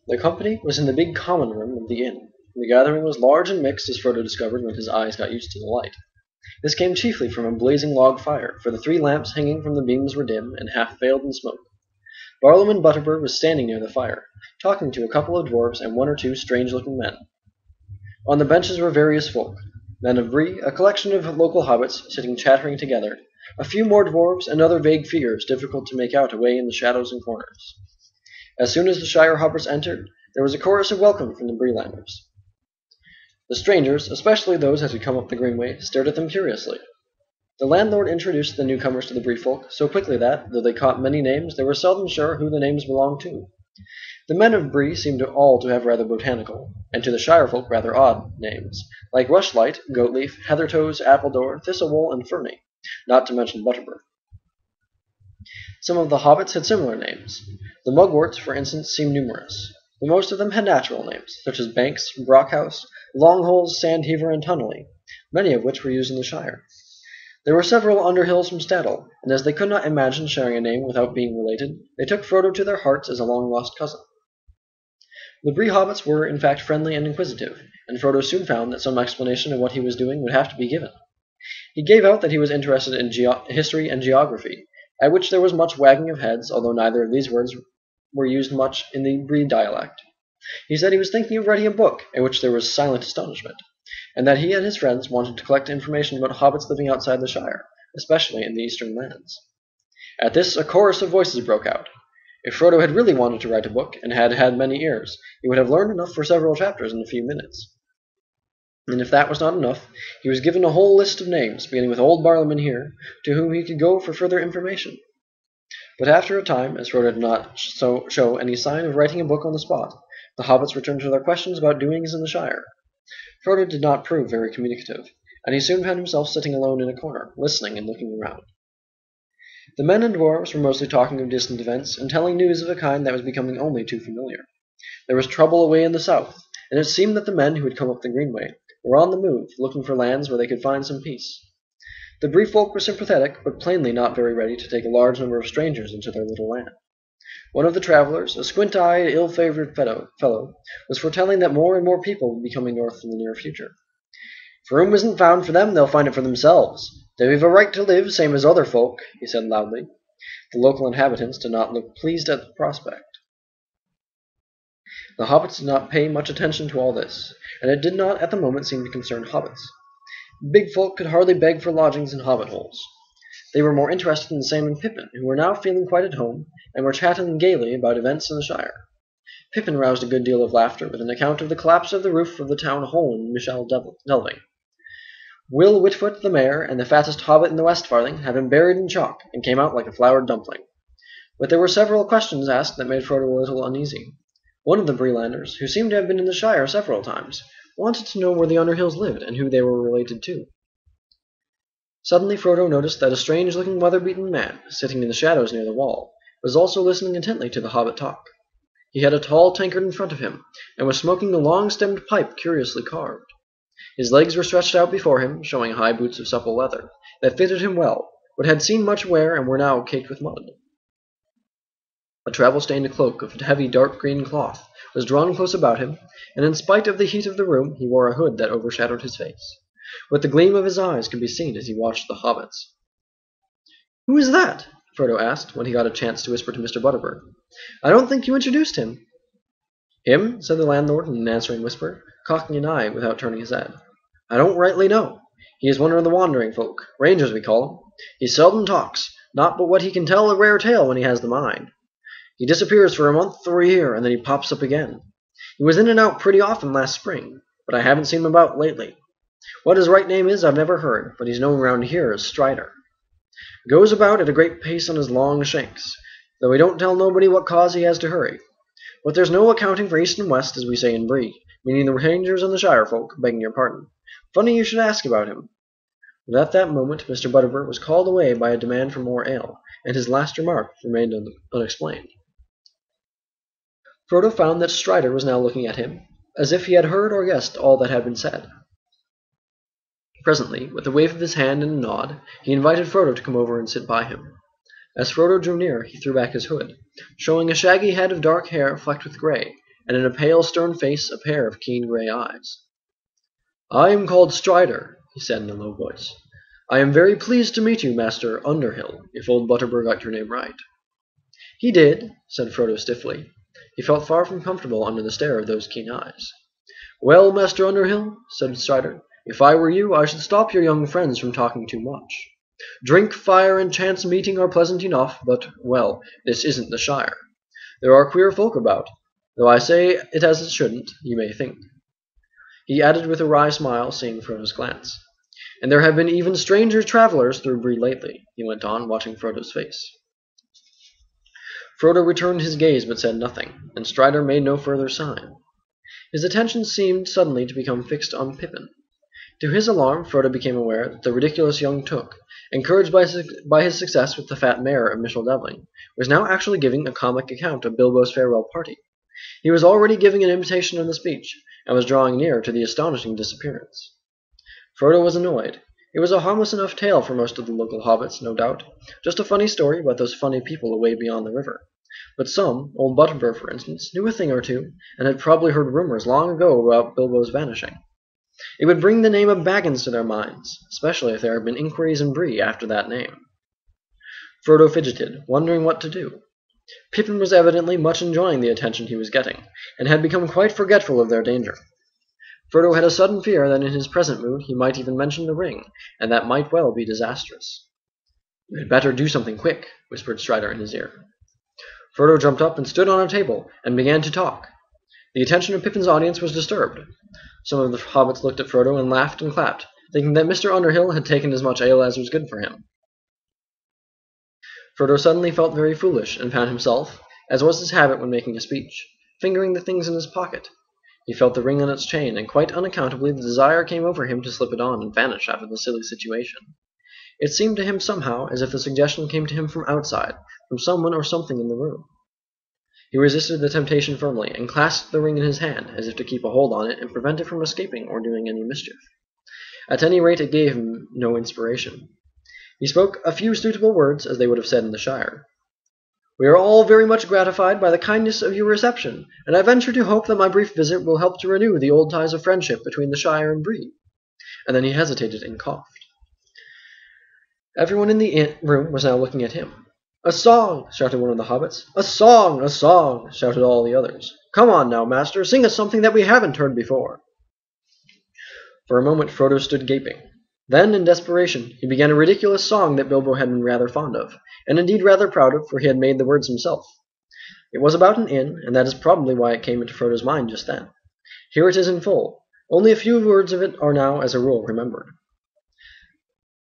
The company was in the big common room of the inn. The gathering was large and mixed, as Frodo discovered when his eyes got used to the light. This came chiefly from a blazing log fire, for the 3 lamps hanging from the beams were dim and half veiled in smoke. Barlaam Butterbur was standing near the fire, talking to a couple of dwarves and 1 or 2 strange-looking men. On the benches were various folk, men of Bree, a collection of local hobbits sitting chattering together, a few more dwarves, and other vague figures difficult to make out away in the shadows and corners. As soon as the Shire hoppers entered, there was a chorus of welcome from the Breelanders. The strangers, especially those that had come up the greenway, stared at them curiously. The landlord introduced the newcomers to the Bree folk so quickly that, though they caught many names, they were seldom sure who the names belonged to. The men of Bree seemed all to have rather botanical, and to the Shire folk rather odd, names, like Rushlight, Goatleaf, Heathertoes, Appledore, Thistlewole, and Ferny, not to mention Butterbur. Some of the hobbits had similar names. The mugworts, for instance, seemed numerous, but most of them had natural names, such as Banks, Brockhouse, Longholes, Sandheaver, and Tunnelly, many of which were used in the Shire. There were several Underhills from Staddle, and as they could not imagine sharing a name without being related, they took Frodo to their hearts as a long-lost cousin. The Bree hobbits were, in fact, friendly and inquisitive, and Frodo soon found that some explanation of what he was doing would have to be given. He gave out that he was interested in history and geography, at which there was much wagging of heads, although neither of these words were used much in the Bree dialect. He said he was thinking of writing a book, at which there was silent astonishment, and that he and his friends wanted to collect information about hobbits living outside the Shire, especially in the eastern lands. At this, a chorus of voices broke out. If Frodo had really wanted to write a book, and had had many ears, he would have learned enough for several chapters in a few minutes. And if that was not enough, he was given a whole list of names, beginning with old Barlaam here, to whom he could go for further information. But after a time, as Frodo did not show any sign of writing a book on the spot, the hobbits returned to their questions about doings in the Shire. Frodo did not prove very communicative, and he soon found himself sitting alone in a corner, listening and looking around. The men and dwarves were mostly talking of distant events, and telling news of a kind that was becoming only too familiar. There was trouble away in the south, and it seemed that the men who had come up the greenway were on the move, looking for lands where they could find some peace. The Bree folk were sympathetic, but plainly not very ready to take a large number of strangers into their little land. One of the travelers, a squint-eyed, ill-favored fellow, was foretelling that more and more people would be coming north in the near future. If room isn't found for them, they'll find it for themselves. They've a right to live, same as other folk, he said loudly. The local inhabitants did not look pleased at the prospect. The hobbits did not pay much attention to all this, and it did not at the moment seem to concern hobbits. Big folk could hardly beg for lodgings in hobbit holes. They were more interested in Sam and Pippin, who were now feeling quite at home, and were chatting gaily about events in the Shire. Pippin roused a good deal of laughter with an account of the collapse of the roof of the town hall in Michel Delving. Will Whitfoot the mayor and the fattest hobbit in the West Farthing had been buried in chalk, and came out like a floured dumpling. But there were several questions asked that made Frodo a little uneasy. One of the Breelanders, who seemed to have been in the Shire several times, wanted to know where the Underhills lived and who they were related to. Suddenly Frodo noticed that a strange-looking weather-beaten man, sitting in the shadows near the wall, was also listening intently to the hobbit talk. He had a tall tankard in front of him, and was smoking a long-stemmed pipe curiously carved. His legs were stretched out before him, showing high boots of supple leather, that fitted him well, but had seen much wear and were now caked with mud. A travel-stained cloak of heavy dark green cloth was drawn close about him, and in spite of the heat of the room he wore a hood that overshadowed his face. But the gleam of his eyes could be seen as he watched the hobbits. "Who is that?" Frodo asked, when he got a chance to whisper to Mr. Butterbur. "I don't think you introduced him." "Him?" said the landlord in an answering whisper, cocking an eye without turning his head. "I don't rightly know. He is one of the wandering folk, rangers we call him. He seldom talks, not but what he can tell a rare tale when he has the mind. He disappears for a month or a year, and then he pops up again. He was in and out pretty often last spring, but I haven't seen him about lately. What his right name is I've never heard, but he's known round here as Strider. Goes about at a great pace on his long shanks, though he don't tell nobody what cause he has to hurry. But there's no accounting for east and west, as we say in Bree, meaning the rangers and the Shire folk, begging your pardon. Funny you should ask about him." But at that moment Mr. Butterbur was called away by a demand for more ale, and his last remark remained unexplained. Frodo found that Strider was now looking at him, as if he had heard or guessed all that had been said. Presently, with a wave of his hand and a nod, he invited Frodo to come over and sit by him. As Frodo drew near, he threw back his hood, showing a shaggy head of dark hair flecked with grey, and in a pale, stern face a pair of keen grey eyes. "I am called Strider," he said in a low voice. "I am very pleased to meet you, Master Underhill, if old Butterbur got your name right." "He did," said Frodo stiffly. He felt far from comfortable under the stare of those keen eyes. "Well, Master Underhill," said Strider, "if I were you, I should stop your young friends from talking too much. Drink, fire, and chance meeting are pleasant enough, but, well, this isn't the Shire. There are queer folk about, though I say it as it shouldn't, you may think." He added with a wry smile, seeing Frodo's glance. "And there have been even stranger travelers through Bree lately," he went on, watching Frodo's face. Frodo returned his gaze but said nothing, and Strider made no further sign. His attention seemed suddenly to become fixed on Pippin. To his alarm, Frodo became aware that the ridiculous young Took, encouraged by his success with the fat mare of Mishel Devling, was now actually giving a comic account of Bilbo's farewell party. He was already giving an imitation of the speech, and was drawing near to the astonishing disappearance. Frodo was annoyed. It was a harmless enough tale for most of the local hobbits, no doubt, just a funny story about those funny people away beyond the river. But some, old Butterbur for instance, knew a thing or two, and had probably heard rumors long ago about Bilbo's vanishing. It would bring the name of Baggins to their minds, especially if there had been inquiries in Bree after that name. Frodo fidgeted, wondering what to do. Pippin was evidently much enjoying the attention he was getting, and had become quite forgetful of their danger. Frodo had a sudden fear that in his present mood he might even mention the ring, and that might well be disastrous. "You had better do something quick," whispered Strider in his ear. Frodo jumped up and stood on a table, and began to talk. The attention of Pippin's audience was disturbed. Some of the hobbits looked at Frodo and laughed and clapped, thinking that Mr. Underhill had taken as much ale as was good for him. Frodo suddenly felt very foolish, and found himself, as was his habit when making a speech, fingering the things in his pocket. He felt the ring on its chain, and quite unaccountably the desire came over him to slip it on and vanish out of the silly situation. It seemed to him somehow as if the suggestion came to him from outside, from someone or something in the room. He resisted the temptation firmly, and clasped the ring in his hand, as if to keep a hold on it and prevent it from escaping or doing any mischief. At any rate, it gave him no inspiration. He spoke a few suitable words, as they would have said in the Shire. "We are all very much gratified by the kindness of your reception, and I venture to hope that my brief visit will help to renew the old ties of friendship between the Shire and Bree." And then he hesitated and coughed. Everyone in the room was now looking at him. "A song!" shouted one of the hobbits. "A song! A song!" shouted all the others. "Come on now, master, sing us something that we haven't heard before." For a moment Frodo stood gaping. Then, in desperation, he began a ridiculous song that Bilbo had been rather fond of, and indeed rather proud of, for he had made the words himself. It was about an inn, and that is probably why it came into Frodo's mind just then. Here it is in full. Only a few words of it are now, as a rule, remembered.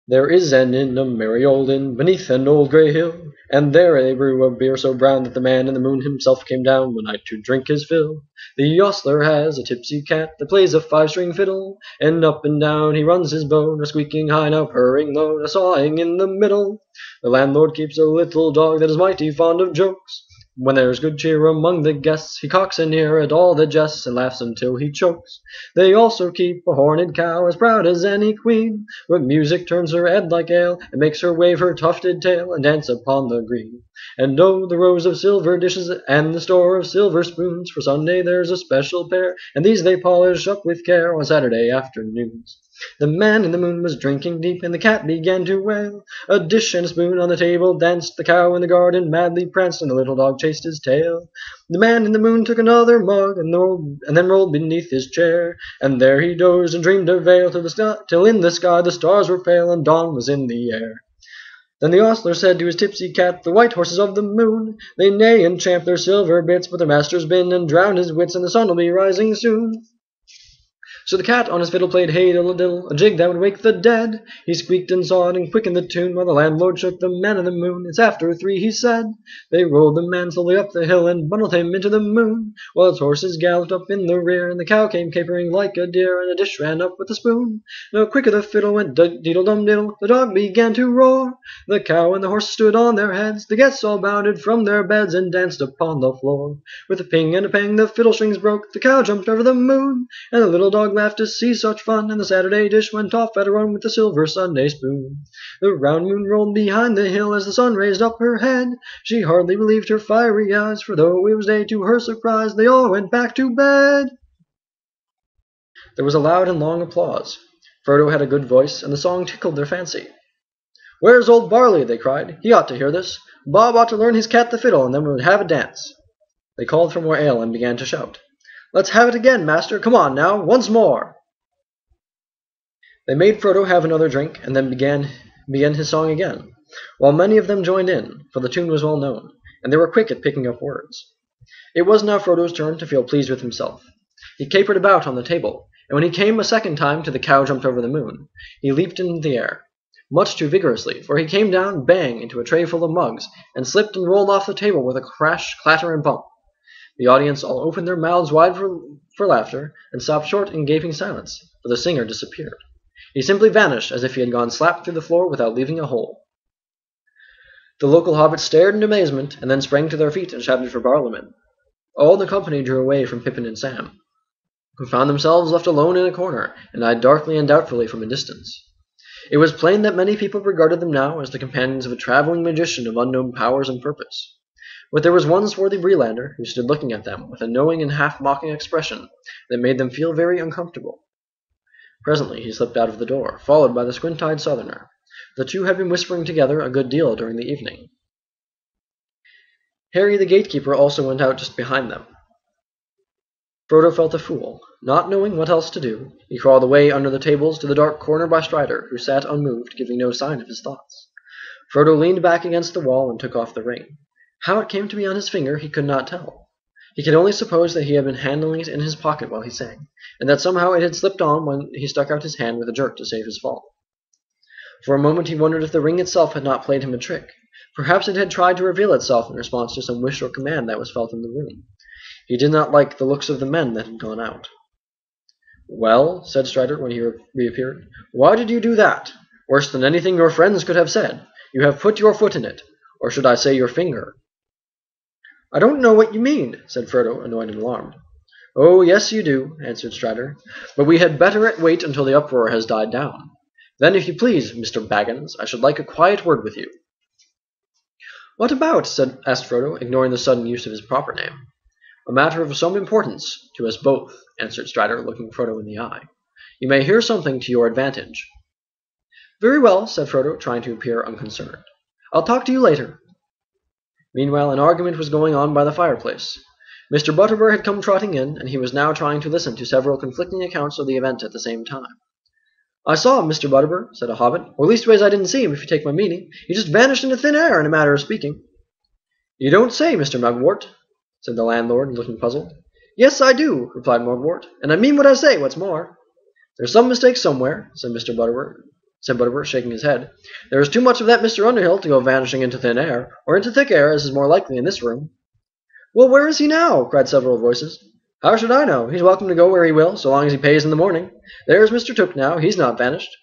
"There is an inn, a merry old inn, beneath an old grey hill, and there they brew a beer so brown that the man in the moon himself came down one night to drink his fill. The ostler has a tipsy cat that plays a five-string fiddle, and up and down he runs his bow, now squeaking high, now purring low, now sawing in the middle. The landlord keeps a little dog that is mighty fond of jokes. When there's good cheer among the guests, he cocks an ear at all the jests, and laughs until he chokes. They also keep a horned cow as proud as any queen, but music turns her head like ale, and makes her wave her tufted tail, and dance upon the green. And oh, the rows of silver dishes, and the store of silver spoons, for Sunday there's a special pair, and these they polish up with care on Saturday afternoons. The man in the moon was drinking deep, and the cat began to wail. A dish and a spoon on the table danced, the cow in the garden madly pranced, and the little dog chased his tail. The man in the moon took another mug, and then rolled beneath his chair, and there he dozed and dreamed of ale till in the sky the stars were pale, and dawn was in the air. Then the ostler said to his tipsy cat, the white horses of the moon, they neigh and champ their silver bits, but their master's been and drowned his wits, and the sun will be rising soon. So the cat on his fiddle played hey diddle diddle, a jig that would wake the dead. He squeaked and sawed and quickened the tune, while the landlord shook the man in the moon. It's after 3, he said. They rolled the man slowly up the hill and bundled him into the moon, while his horses galloped up in the rear, and the cow came capering like a deer, and a dish ran up with a spoon. No quicker the fiddle went diddle dum diddle, the dog began to roar. The cow and the horse stood on their heads, the guests all bounded from their beds and danced upon the floor. With a ping and a pang the fiddle strings broke, the cow jumped over the moon, and the little dog Mug laughed to see such fun, and the Saturday dish went off at a run with the silver Sunday spoon. The round moon rolled behind the hill as the sun raised up her head. She hardly believed her fiery eyes, for though it was day, to her surprise, they all went back to bed. There was a loud and long applause. Frodo had a good voice, and the song tickled their fancy. "Where's old Barley?" they cried. "He ought to hear this. Bob ought to learn his cat the fiddle, and then we would have a dance." They called for more ale and began to shout. "Let's have it again, master. Come on now, once more." They made Frodo have another drink, and then began his song again, while many of them joined in, for the tune was well known, and they were quick at picking up words. It was now Frodo's turn to feel pleased with himself. He capered about on the table, and when he came a second time to the cow jumped over the moon, he leaped into the air, much too vigorously, for he came down bang into a tray full of mugs, and slipped and rolled off the table with a crash, clatter, and bump. The audience all opened their mouths wide for laughter, and stopped short in gaping silence, for the singer disappeared. He simply vanished as if he had gone slap through the floor without leaving a hole. The local hobbits stared in amazement, and then sprang to their feet and shouted for Barliman. All the company drew away from Pippin and Sam, who found themselves left alone in a corner, and eyed darkly and doubtfully from a distance. It was plain that many people regarded them now as the companions of a traveling magician of unknown powers and purpose. But there was one swarthy Breelander who stood looking at them with a knowing and half-mocking expression that made them feel very uncomfortable. Presently he slipped out of the door, followed by the squint-eyed southerner. The two had been whispering together a good deal during the evening. Harry the gatekeeper also went out just behind them. Frodo felt a fool. Not knowing what else to do, he crawled away under the tables to the dark corner by Strider, who sat unmoved, giving no sign of his thoughts. Frodo leaned back against the wall and took off the ring. How it came to be on his finger he could not tell. He could only suppose that he had been handling it in his pocket while he sang, and that somehow it had slipped on when he stuck out his hand with a jerk to save his fall. For a moment he wondered if the ring itself had not played him a trick. Perhaps it had tried to reveal itself in response to some wish or command that was felt in the room. He did not like the looks of the men that had gone out. "Well," said Strider when he reappeared, "why did you do that? Worse than anything your friends could have said. You have put your foot in it, or should I say your finger?" "I don't know what you mean," said Frodo, annoyed and alarmed. "Oh, yes, you do," answered Strider. "But we had better wait until the uproar has died down. Then, if you please, Mr. Baggins, I should like a quiet word with you." "What about?" asked Frodo, ignoring the sudden use of his proper name. "A matter of some importance to us both," answered Strider, looking Frodo in the eye. "You may hear something to your advantage." "Very well," said Frodo, trying to appear unconcerned. "I'll talk to you later." Meanwhile, an argument was going on by the fireplace. Mr. Butterbur had come trotting in, and he was now trying to listen to several conflicting accounts of the event at the same time. "I saw him, Mr. Butterbur," said a hobbit. "Or leastways I didn't see him, if you take my meaning. He just vanished into thin air, in a matter of speaking." "You don't say, Mr. Mugwort," said the landlord, looking puzzled. "Yes, I do," replied Mugwort, "and I mean what I say, what's more." "There's some mistake somewhere," said Butterbur, shaking his head. "There is too much of that Mr. Underhill to go vanishing into thin air, or into thick air, as is more likely in this room." "Well, where is he now?" cried several voices. "How should I know? He's welcome to go where he will, so long as he pays in the morning. There's Mr. Took now, he's not vanished."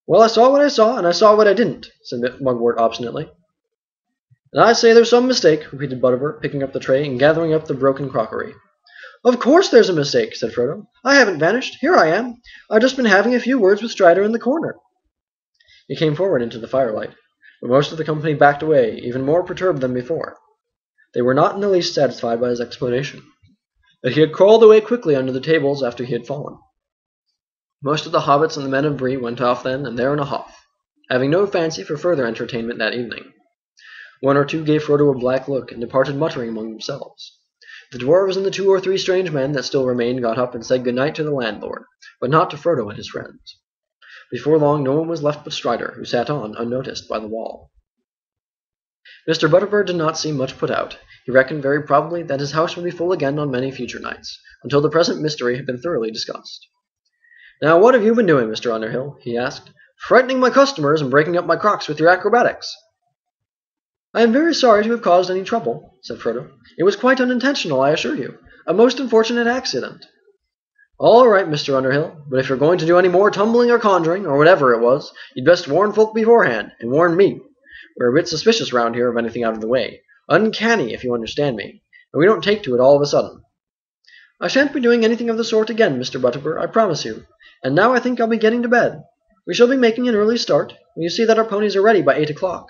"Well, I saw what I saw, and I saw what I didn't," said Mugwort obstinately. "And I say there's some mistake," repeated Butterbur, picking up the tray and gathering up the broken crockery. "Of course there's a mistake," said Frodo. "I haven't vanished. Here I am. I've just been having a few words with Strider in the corner." He came forward into the firelight, but most of the company backed away, even more perturbed than before. They were not in the least satisfied by his explanation, that he had crawled away quickly under the tables after he had fallen. Most of the hobbits and the men of Bree went off then and there in a huff, having no fancy for further entertainment that evening. One or two gave Frodo a black look, and departed muttering among themselves. The dwarves and the 2 or 3 strange men that still remained got up and said good night to the landlord, but not to Frodo and his friends. Before long no one was left but Strider, who sat on, unnoticed, by the wall. Mr. Butterbur did not seem much put out. He reckoned very probably that his house would be full again on many future nights, until the present mystery had been thoroughly discussed. "Now what have you been doing, Mr. Underhill?" he asked. "Frightening my customers and breaking up my crocks with your acrobatics." "I am very sorry to have caused any trouble," said Frodo. "It was quite unintentional, I assure you. A most unfortunate accident." "All right, Mr. Underhill, but if you're going to do any more tumbling or conjuring, or whatever it was, you'd best warn folk beforehand, and warn me. We're a bit suspicious round here of anything out of the way. Uncanny, if you understand me, and we don't take to it all of a sudden." "I shan't be doing anything of the sort again, Mr. Butterbur, I promise you. And now I think I'll be getting to bed. We shall be making an early start. Will you see that our ponies are ready by 8 o'clock?"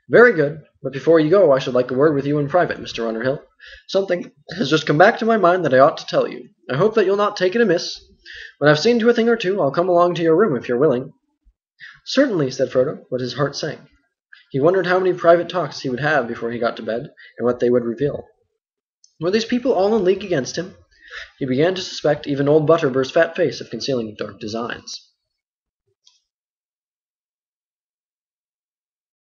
"Very good. But before you go I should like a word with you in private, Mr. Underhill. Something has just come back to my mind that I ought to tell you. I hope that you'll not take it amiss. When I've seen to a thing or two I'll come along to your room if you're willing." "Certainly," said Frodo, but his heart sank. He wondered how many private talks he would have before he got to bed, and what they would reveal. Were these people all in league against him? He began to suspect even old Butterbur's fat face of concealing dark designs.